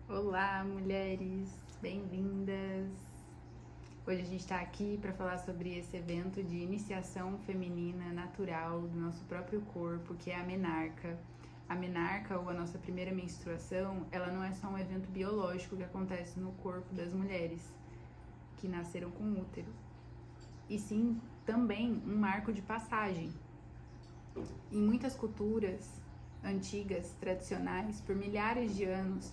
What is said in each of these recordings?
Olá, mulheres, bem-vindas! Hoje a gente está aqui para falar sobre esse evento de iniciação feminina natural do nosso próprio corpo, que é a menarca. A menarca, ou a nossa primeira menstruação, ela não é só um evento biológico que acontece no corpo das mulheres que nasceram com útero, e sim também um marco de passagem. Em muitas culturas antigas, tradicionais, por milhares de anos,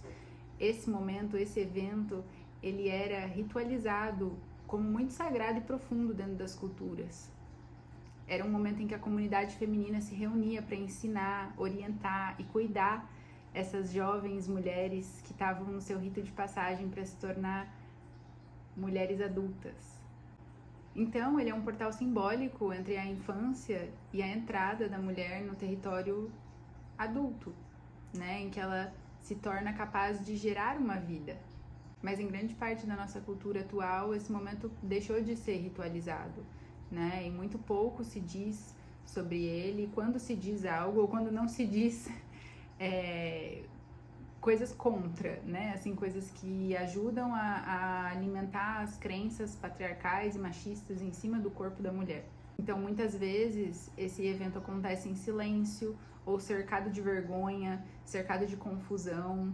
esse momento, esse evento, ele era ritualizado como muito sagrado e profundo dentro das culturas. Era um momento em que a comunidade feminina se reunia para ensinar, orientar e cuidar essas jovens mulheres que estavam no seu rito de passagem para se tornar mulheres adultas. Então, ele é um portal simbólico entre a infância e a entrada da mulher no território adulto, né, em que ela se torna capaz de gerar uma vida. Mas em grande parte da nossa cultura atual, esse momento deixou de ser ritualizado, né? E muito pouco se diz sobre ele. Quando se diz algo ou quando não se diz coisas contra, né? Assim, coisas que ajudam a alimentar as crenças patriarcais e machistas em cima do corpo da mulher. Então, muitas vezes, esse evento acontece em silêncio ou cercado de vergonha, cercado de confusão.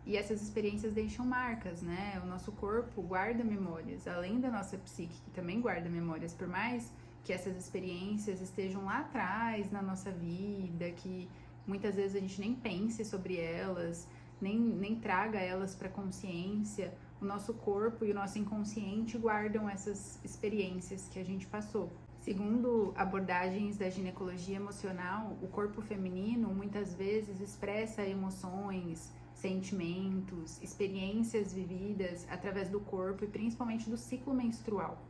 E essas experiências deixam marcas, né? O nosso corpo guarda memórias, além da nossa psique, que também guarda memórias, por mais que essas experiências estejam lá atrás na nossa vida, que muitas vezes a gente nem pense sobre elas, nem traga elas para consciência. O nosso corpo e o nosso inconsciente guardam essas experiências que a gente passou. Segundo abordagens da ginecologia emocional, o corpo feminino muitas vezes expressa emoções, sentimentos, experiências vividas através do corpo e principalmente do ciclo menstrual.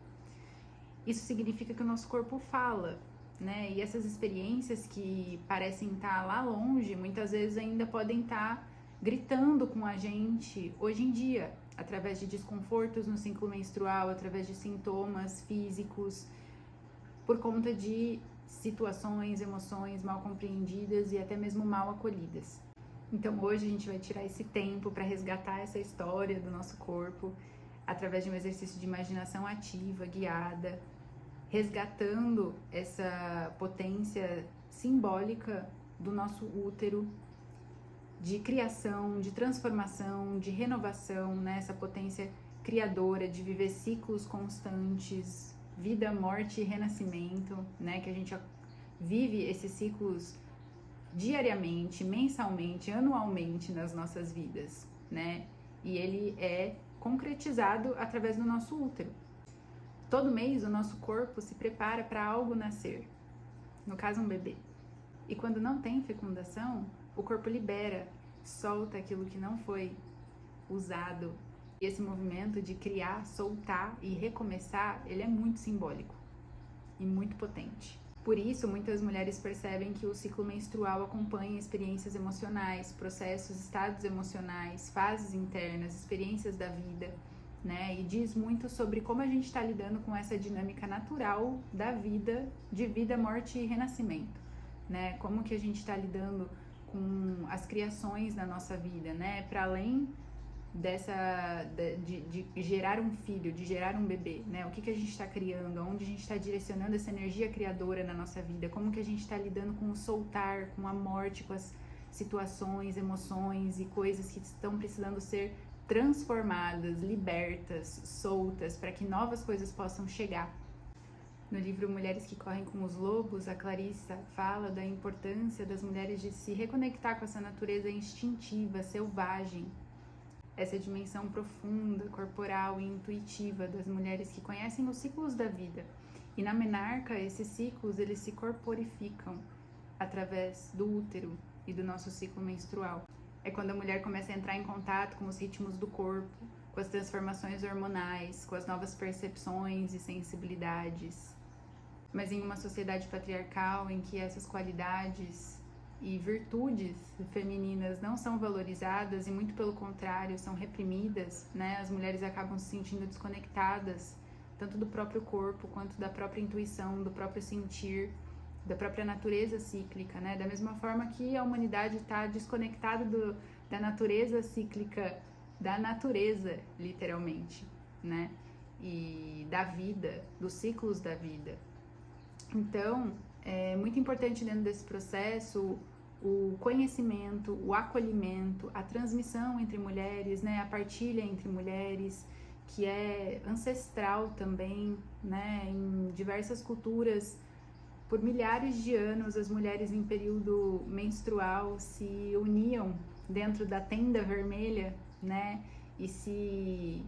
Isso significa que o nosso corpo fala, né? E essas experiências que parecem estar lá longe, muitas vezes ainda podem estar gritando com a gente hoje em dia, através de desconfortos no ciclo menstrual, através de sintomas físicos, por conta de situações, emoções mal compreendidas e até mesmo mal acolhidas. Então hoje a gente vai tirar esse tempo para resgatar essa história do nosso corpo através de um exercício de imaginação ativa, guiada, resgatando essa potência simbólica do nosso útero, de criação, de transformação, de renovação, né? Essa potência criadora de viver ciclos constantes, vida, morte e renascimento, né? Que a gente vive esses ciclos diariamente, mensalmente, anualmente nas nossas vidas, né? E ele é concretizado através do nosso útero. Todo mês o nosso corpo se prepara para algo nascer, no caso um bebê. E quando não tem fecundação, o corpo libera, solta aquilo que não foi usado. E esse movimento de criar, soltar e recomeçar, ele é muito simbólico e muito potente. Por isso, muitas mulheres percebem que o ciclo menstrual acompanha experiências emocionais, processos, estados emocionais, fases internas, experiências da vida, né? E diz muito sobre como a gente está lidando com essa dinâmica natural da vida, de vida, morte e renascimento, né? Como que a gente está lidando com as criações da nossa vida, né? Para além de gerar um filho, de gerar um bebê, né? O que a gente está criando, onde a gente está direcionando essa energia criadora na nossa vida, como que a gente está lidando com o soltar, com a morte, com as situações, emoções e coisas que estão precisando ser transformadas, libertas, soltas, para que novas coisas possam chegar. No livro Mulheres que Correm com os Lobos, a Clarissa fala da importância das mulheres de se reconectar com essa natureza instintiva, selvagem, essa dimensão profunda, corporal e intuitiva das mulheres que conhecem os ciclos da vida. E na menarca, esses ciclos, eles se corporificam através do útero e do nosso ciclo menstrual. É quando a mulher começa a entrar em contato com os ritmos do corpo, com as transformações hormonais, com as novas percepções e sensibilidades. Mas em uma sociedade patriarcal em que essas qualidades e virtudes femininas não são valorizadas e muito pelo contrário são reprimidas, né? As mulheres acabam se sentindo desconectadas tanto do próprio corpo quanto da própria intuição, do próprio sentir, da própria natureza cíclica, né? Da mesma forma que a humanidade está desconectada da natureza cíclica da natureza, literalmente, né? E da vida, dos ciclos da vida. Então, é muito importante dentro desse processo o conhecimento, o acolhimento, a transmissão entre mulheres, né? A partilha entre mulheres, que é ancestral também, né? Em diversas culturas, por milhares de anos, as mulheres em período menstrual se uniam dentro da tenda vermelha, né? E se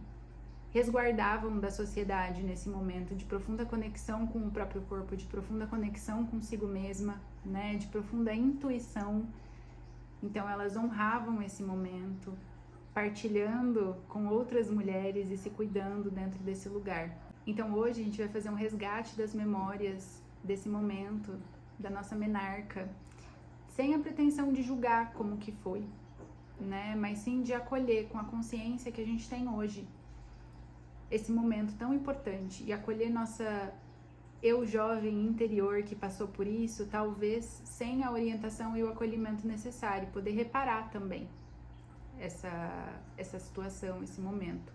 resguardavam da sociedade nesse momento de profunda conexão com o próprio corpo, de profunda conexão consigo mesma, né? De profunda intuição. Então elas honravam esse momento, partilhando com outras mulheres e se cuidando dentro desse lugar. Então hoje a gente vai fazer um resgate das memórias desse momento, da nossa menarca, sem a pretensão de julgar como que foi, né? Mas sim de acolher com a consciência que a gente tem hoje esse momento tão importante e acolher nossa eu jovem interior que passou por isso, talvez sem a orientação e o acolhimento necessário, poder reparar também essa situação, esse momento.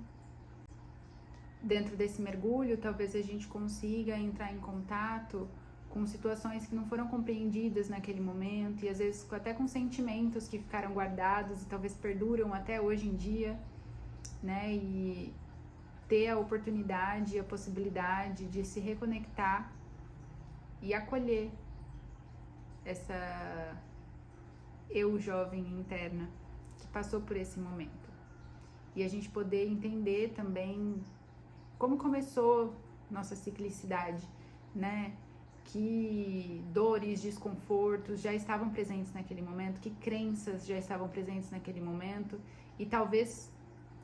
Dentro desse mergulho, talvez a gente consiga entrar em contato com situações que não foram compreendidas naquele momento e às vezes até com sentimentos que ficaram guardados e talvez perduram até hoje em dia, né? E ter a oportunidade, a possibilidade de se reconectar e acolher essa eu jovem interna que passou por esse momento. E a gente poder entender também como começou nossa ciclicidade, né? Que dores, desconfortos já estavam presentes naquele momento, que crenças já estavam presentes naquele momento e talvez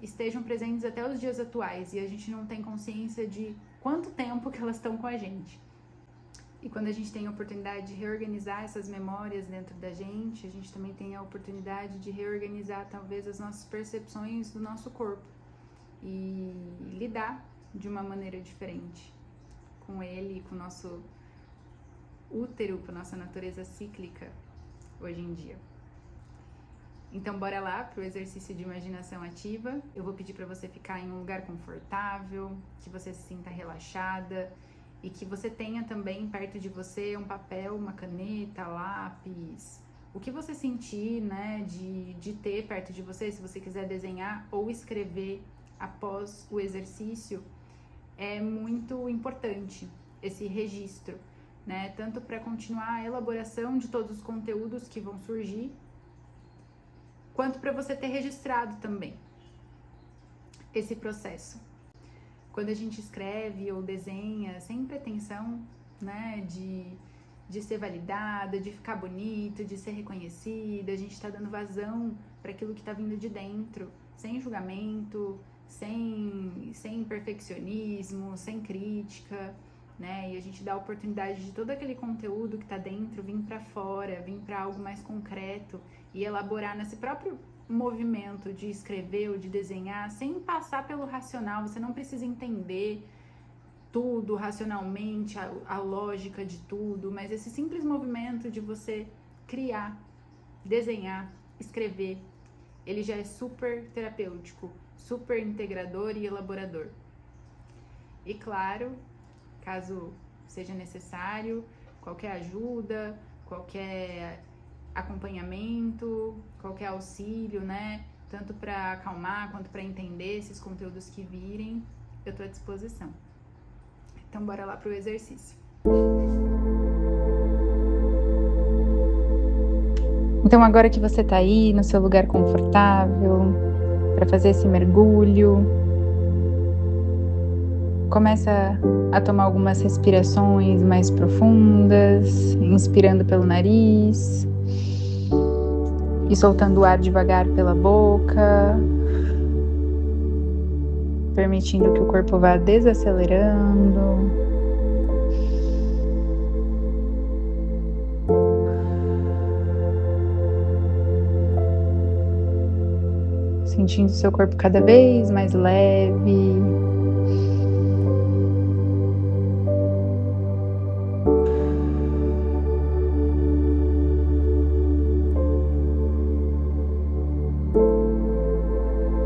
estejam presentes até os dias atuais e a gente não tem consciência de quanto tempo que elas estão com a gente. E quando a gente tem a oportunidade de reorganizar essas memórias dentro da gente, a gente também tem a oportunidade de reorganizar talvez as nossas percepções do nosso corpo e lidar de uma maneira diferente com ele, com o nosso útero, com a nossa natureza cíclica hoje em dia. Então bora lá pro exercício de imaginação ativa. Eu vou pedir para você ficar em um lugar confortável, que você se sinta relaxada e que você tenha também perto de você um papel, uma caneta, lápis, o que você sentir, né, de ter perto de você, se você quiser desenhar ou escrever após o exercício, é muito importante esse registro, né, tanto para continuar a elaboração de todos os conteúdos que vão surgir, quanto para você ter registrado também esse processo. Quando a gente escreve ou desenha sem pretensão, né, de ser validada, de ficar bonito, de ser reconhecida, a gente está dando vazão para aquilo que está vindo de dentro, sem julgamento, sem perfeccionismo, sem crítica, né? E a gente dá a oportunidade de todo aquele conteúdo que está dentro vir para fora, vir para algo mais concreto e elaborar nesse próprio movimento de escrever ou de desenhar, sem passar pelo racional. Você não precisa entender tudo racionalmente, a lógica de tudo, mas esse simples movimento de você criar, desenhar, escrever, ele já é super terapêutico, super integrador e elaborador. E claro, caso seja necessário, qualquer ajuda, qualquer acompanhamento, qualquer auxílio, né? Tanto para acalmar quanto para entender esses conteúdos que virem, eu estou à disposição. Então, bora lá pro exercício. Então, agora que você tá aí no seu lugar confortável, para fazer esse mergulho, começa a tomar algumas respirações mais profundas, inspirando pelo nariz e soltando o ar devagar pela boca, permitindo que o corpo vá desacelerando. Sentindo seu corpo cada vez mais leve.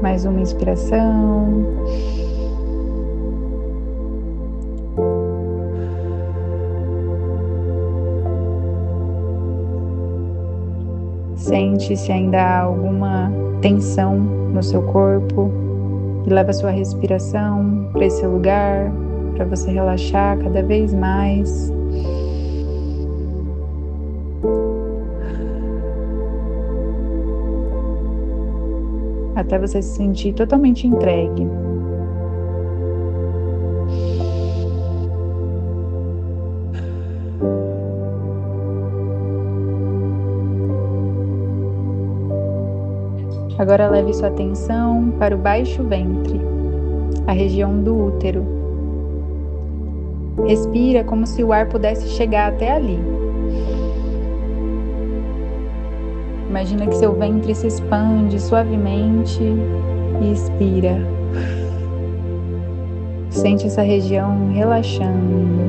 Mais uma inspiração. Sente se ainda há alguma tensão no seu corpo e leva sua respiração para esse lugar, para você relaxar cada vez mais. Até você se sentir totalmente entregue. Agora leve sua atenção para o baixo ventre, a região do útero. Respira como se o ar pudesse chegar até ali. Imagina que seu ventre se expande suavemente e expira. Sente essa região relaxando.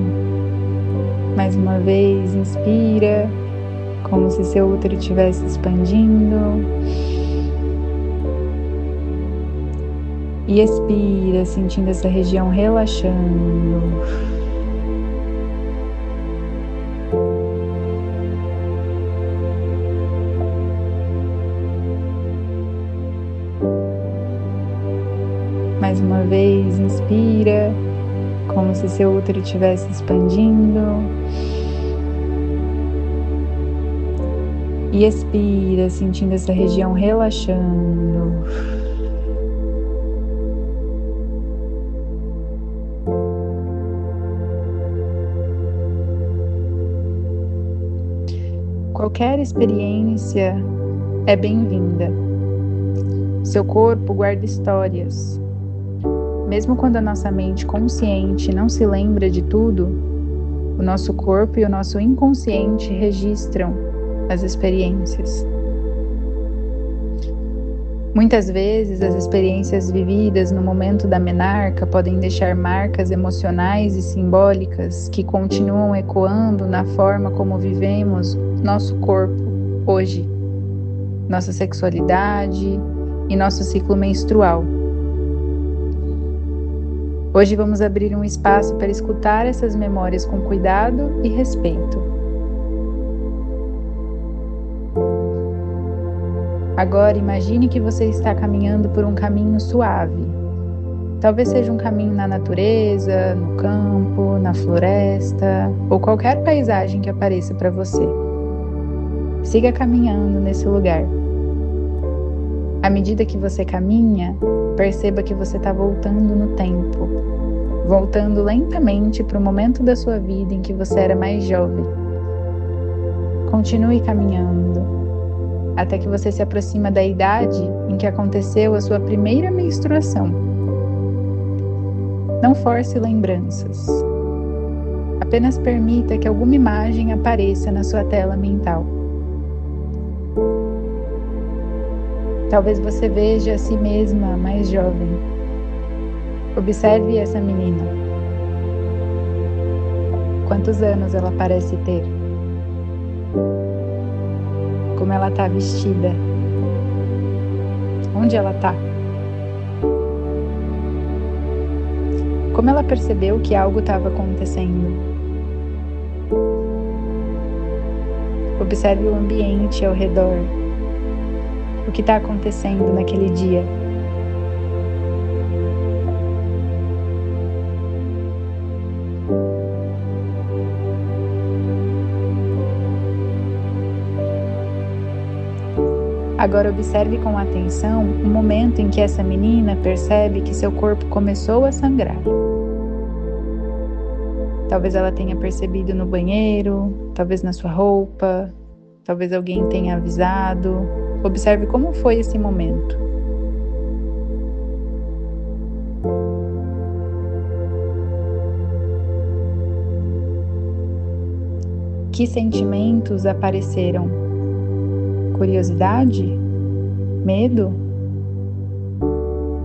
Mais uma vez, inspira, como se seu útero estivesse expandindo. E expira, sentindo essa região relaxando. Mais uma vez, inspira, como se seu útero estivesse expandindo. E expira, sentindo essa região relaxando. Qualquer experiência é bem-vinda. Seu corpo guarda histórias. Mesmo quando a nossa mente consciente não se lembra de tudo, o nosso corpo e o nosso inconsciente registram as experiências. Muitas vezes, as experiências vividas no momento da menarca podem deixar marcas emocionais e simbólicas que continuam ecoando na forma como vivemos nosso corpo hoje, nossa sexualidade e nosso ciclo menstrual. Hoje vamos abrir um espaço para escutar essas memórias com cuidado e respeito. Agora imagine que você está caminhando por um caminho suave. Talvez seja um caminho na natureza, no campo, na floresta ou qualquer paisagem que apareça para você. Siga caminhando nesse lugar. À medida que você caminha, perceba que você está voltando no tempo, voltando lentamente para o momento da sua vida em que você era mais jovem. Continue caminhando, até que você se aproxima da idade em que aconteceu a sua primeira menstruação. Não force lembranças. Apenas permita que alguma imagem apareça na sua tela mental. Talvez você veja a si mesma mais jovem. Observe essa menina. Quantos anos ela parece ter? Como ela está vestida? Onde ela está? Como ela percebeu que algo estava acontecendo? Observe o ambiente ao redor. O que está acontecendo naquele dia? Agora observe com atenção o momento em que essa menina percebe que seu corpo começou a sangrar. Talvez ela tenha percebido no banheiro, talvez na sua roupa, talvez alguém tenha avisado. Observe como foi esse momento. Que sentimentos apareceram? Curiosidade? Medo?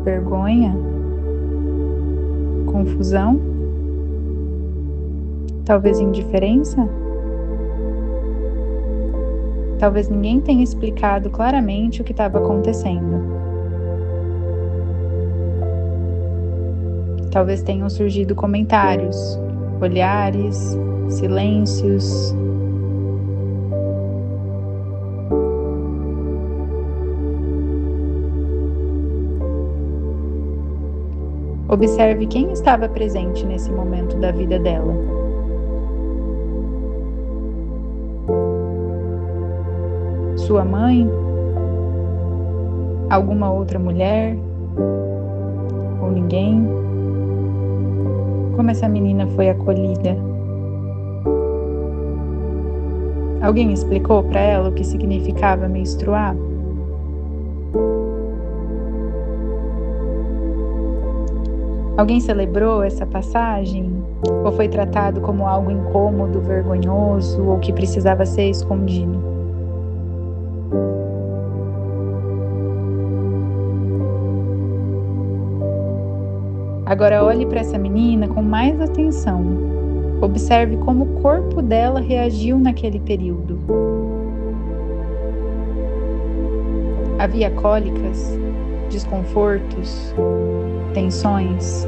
Vergonha? Confusão? Talvez indiferença? Talvez ninguém tenha explicado claramente o que estava acontecendo. Talvez tenham surgido comentários, olhares, silêncios. Observe quem estava presente nesse momento da vida dela. Sua mãe? Alguma outra mulher? Ou ninguém? Como essa menina foi acolhida? Alguém explicou para ela o que significava menstruar? Alguém celebrou essa passagem? Ou foi tratado como algo incômodo, vergonhoso ou que precisava ser escondido? Agora olhe para essa menina com mais atenção. Observe como o corpo dela reagiu naquele período. Havia cólicas, desconfortos, tensões.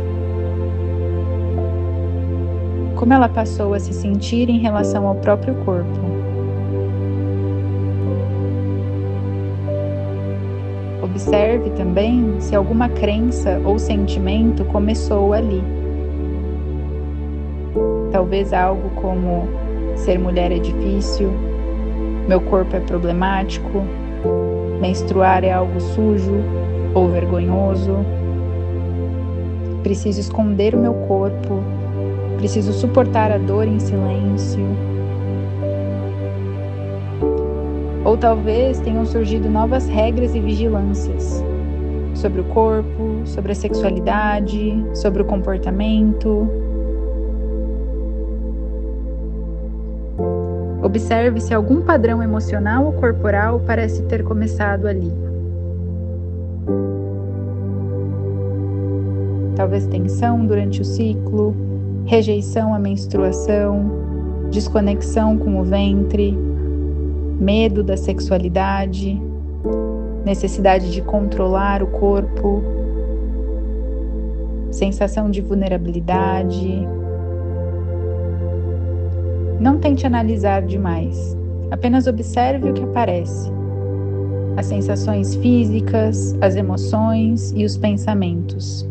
Como ela passou a se sentir em relação ao próprio corpo? Observe também se alguma crença ou sentimento começou ali. Talvez algo como: ser mulher é difícil, meu corpo é problemático, menstruar é algo sujo ou vergonhoso, preciso esconder o meu corpo, preciso suportar a dor em silêncio. Ou talvez tenham surgido novas regras e vigilâncias sobre o corpo, sobre a sexualidade, sobre o comportamento. Observe se algum padrão emocional ou corporal parece ter começado ali. Talvez tensão durante o ciclo, rejeição à menstruação, desconexão com o ventre, medo da sexualidade, necessidade de controlar o corpo, sensação de vulnerabilidade. Não tente analisar demais, apenas observe o que aparece. As sensações físicas, as emoções e os pensamentos.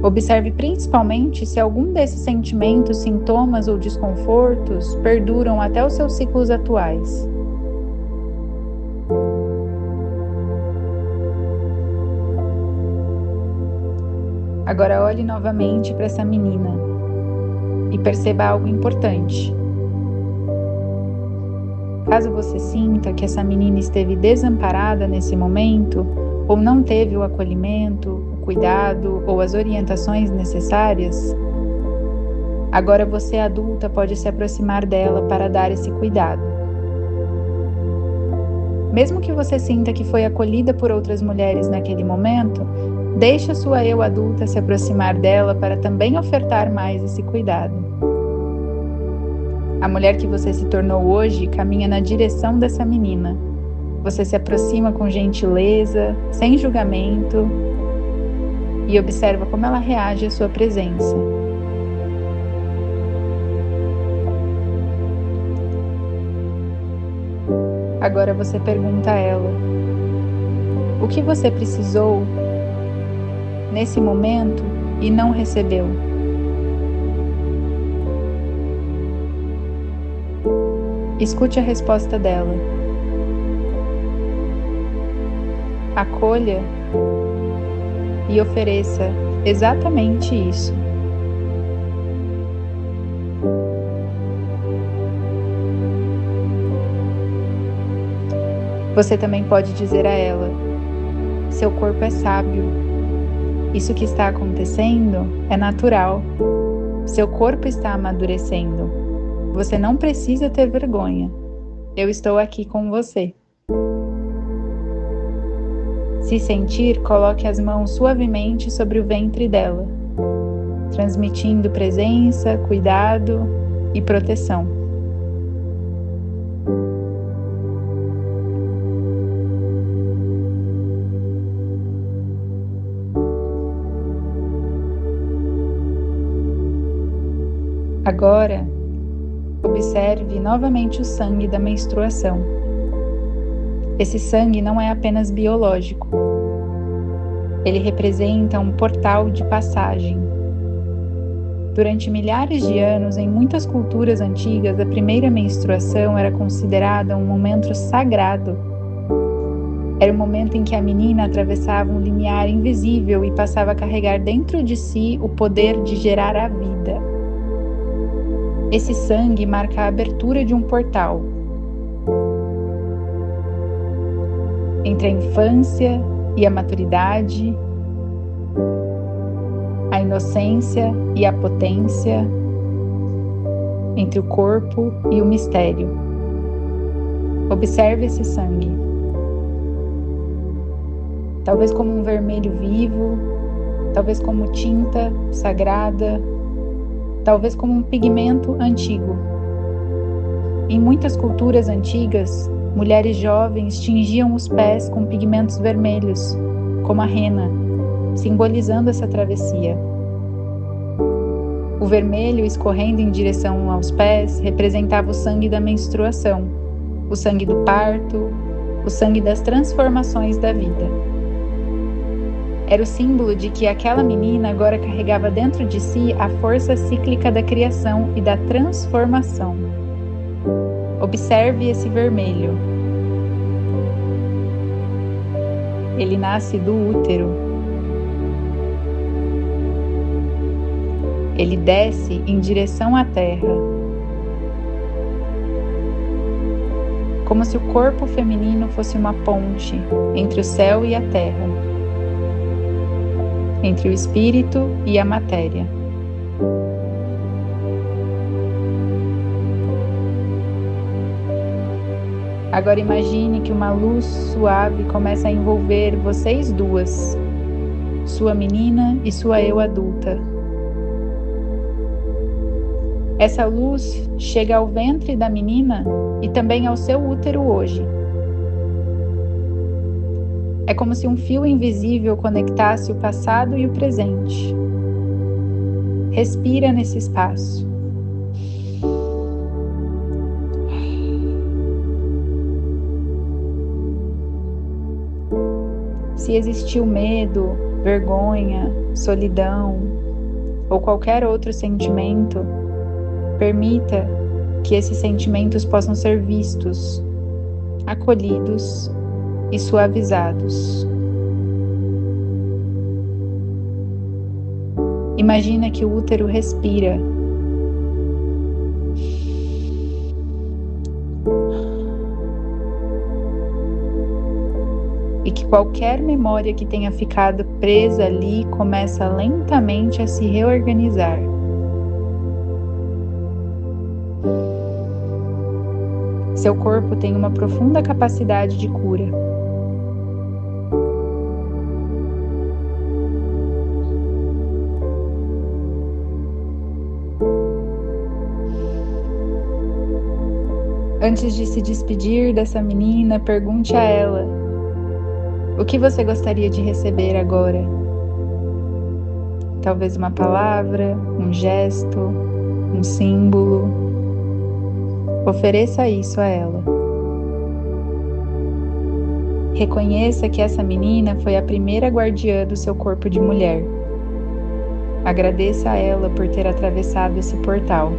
Observe principalmente se algum desses sentimentos, sintomas ou desconfortos perduram até os seus ciclos atuais. Agora olhe novamente para essa menina e perceba algo importante. Caso você sinta que essa menina esteve desamparada nesse momento, ou não teve o acolhimento, o cuidado ou as orientações necessárias, agora você adulta pode se aproximar dela para dar esse cuidado. Mesmo que você sinta que foi acolhida por outras mulheres naquele momento, deixe a sua eu adulta se aproximar dela para também ofertar mais esse cuidado. A mulher que você se tornou hoje caminha na direção dessa menina. Você se aproxima com gentileza, sem julgamento, e observa como ela reage à sua presença. Agora você pergunta a ela: o que você precisou nesse momento e não recebeu? Escute a resposta dela. Acolha e ofereça exatamente isso. Você também pode dizer a ela: seu corpo é sábio. Isso que está acontecendo é natural. Seu corpo está amadurecendo. Você não precisa ter vergonha. Eu estou aqui com você. Se sentir, coloque as mãos suavemente sobre o ventre dela, transmitindo presença, cuidado e proteção. Agora, observe novamente o sangue da menstruação. Esse sangue não é apenas biológico. Ele representa um portal de passagem. Durante milhares de anos, em muitas culturas antigas, a primeira menstruação era considerada um momento sagrado. Era o momento em que a menina atravessava um limiar invisível e passava a carregar dentro de si o poder de gerar a vida. Esse sangue marca a abertura de um portal entre a infância e a maturidade, a inocência e a potência, entre o corpo e o mistério. Observe esse sangue. Talvez como um vermelho vivo, talvez como tinta sagrada, talvez como um pigmento antigo. Em muitas culturas antigas, mulheres jovens tingiam os pés com pigmentos vermelhos, como a rena, simbolizando essa travessia. O vermelho escorrendo em direção aos pés representava o sangue da menstruação, o sangue do parto, o sangue das transformações da vida. Era o símbolo de que aquela menina agora carregava dentro de si a força cíclica da criação e da transformação. Observe esse vermelho. Ele nasce do útero. Ele desce em direção à terra. Como se o corpo feminino fosse uma ponte entre o céu e a terra, entre o espírito e a matéria. Agora imagine que uma luz suave começa a envolver vocês duas, sua menina e sua eu adulta. Essa luz chega ao ventre da menina e também ao seu útero hoje. É como se um fio invisível conectasse o passado e o presente. Respira nesse espaço. Se existiu medo, vergonha, solidão ou qualquer outro sentimento, permita que esses sentimentos possam ser vistos, acolhidos e suavizados. Imagina que o útero respira. E que qualquer memória que tenha ficado presa ali começa lentamente a se reorganizar. Seu corpo tem uma profunda capacidade de cura. Antes de se despedir dessa menina, pergunte a ela: o que você gostaria de receber agora? Talvez uma palavra, um gesto, um símbolo. Ofereça isso a ela. Reconheça que essa menina foi a primeira guardiã do seu corpo de mulher. Agradeça a ela por ter atravessado esse portal.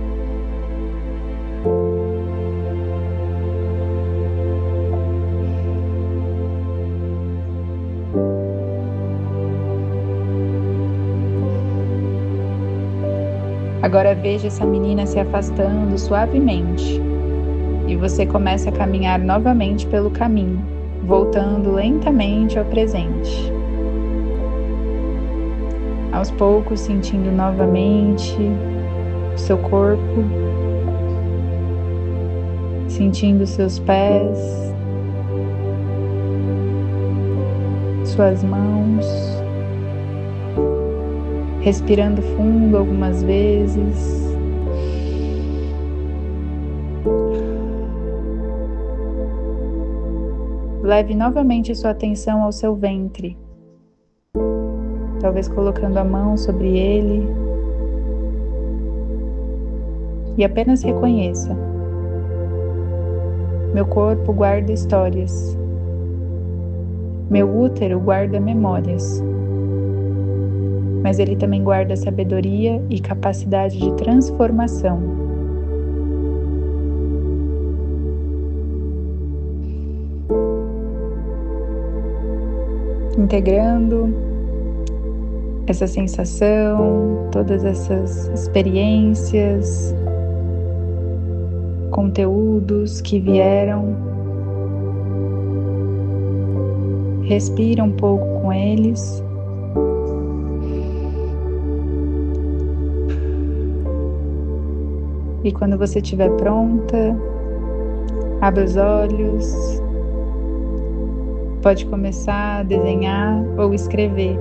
Agora veja essa menina se afastando suavemente e você começa a caminhar novamente pelo caminho, voltando lentamente ao presente. Aos poucos, sentindo novamente o seu corpo, sentindo seus pés, suas mãos, respirando fundo algumas vezes. Leve novamente sua atenção ao seu ventre, talvez colocando a mão sobre ele, e apenas reconheça: meu corpo guarda histórias, meu útero guarda memórias, mas ele também guarda sabedoria e capacidade de transformação. Integrando essa sensação, todas essas experiências, conteúdos que vieram, respira um pouco com eles. E quando você estiver pronta, abre os olhos, pode começar a desenhar ou escrever